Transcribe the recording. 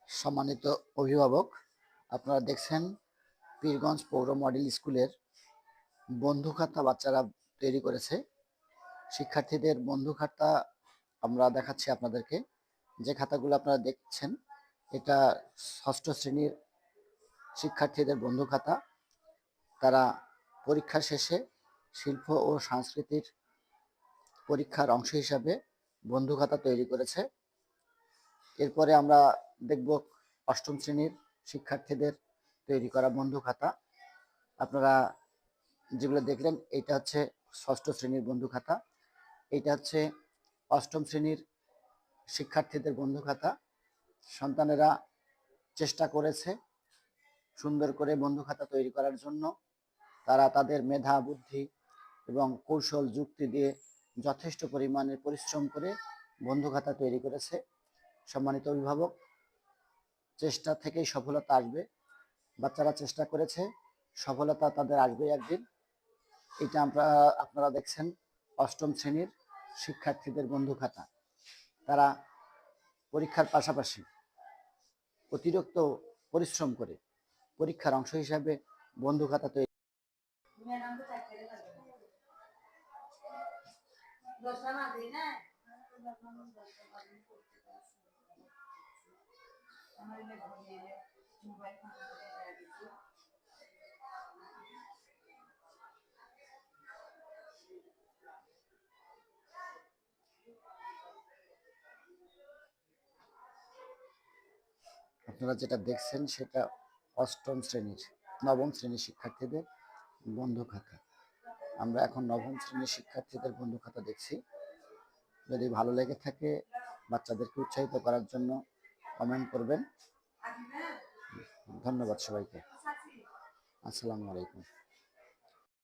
সম্মানিত অভিভাবক, আপনারা দেখছেন পীরগঞ্জ পৌর মডেল স্কুলের বন্ধু খাতা বাচ্চারা তৈরি করেছে। শিক্ষার্থীদের বন্ধু খাতা আমরা দেখাচ্ছি আপনাদেরকে। যে খাতাগুলো আপনারা দেখছেন এটা ষষ্ঠ শ্রেণীর শিক্ষার্থীদের বন্ধু খাতা। তারা পরীক্ষা শেষে শিল্প ও সংস্কৃতির পরীক্ষার অংশ হিসাবে বন্ধু খাতা তৈরি করেছে। এরপরে আমরা দেখব অষ্টম শ্রেণীর শিক্ষার্থীদের তৈরি করা বন্ধু খাতা। আপনারা যেগুলো দেখলেন এইটা হচ্ছে ষষ্ঠ শ্রেণীর বন্ধু খাতা, এইটা হচ্ছে অষ্টম শ্রেণীর শিক্ষার্থীদের বন্ধু খাতা। সন্তানেরা চেষ্টা করেছে সুন্দর করে বন্ধু খাতা তৈরি করার জন্য। তারা তাদের মেধা বুদ্ধি এবং কৌশল যুক্তি দিয়ে যথেষ্ট পরিমাণে পরিশ্রম করে বন্ধু খাতা তৈরি করেছে। সম্মানিত অভিভাবক, চেষ্টা থেকেই সফলতা আসবে। বাচ্চারা চেষ্টা করেছে, সফলতা তাদের আসবে একদিন। এটা আপনারা দেখছেন অষ্টম শ্রেণীর শিক্ষার্থীদের বন্ধু খাতা। তারা পরীক্ষার পাশাপাশি অতিরিক্ত পরিশ্রম করে পরীক্ষার অংশ হিসাবে বন্ধু খাতা তৈরি। আপনারা যেটা দেখছেন সেটা নবম শ্রেণীর শিক্ষার্থীদের বন্ধু খাতা। আমরা এখন নবম শ্রেণীর শিক্ষার্থীদের বন্ধু খাতা দেখছি। যদি ভালো লেগে থাকে বাচ্চাদেরকে উৎসাহিত করার জন্য কমেন্ট করবেন। ধন্যবাদ সবাইকে। আসসালামু আলাইকুম।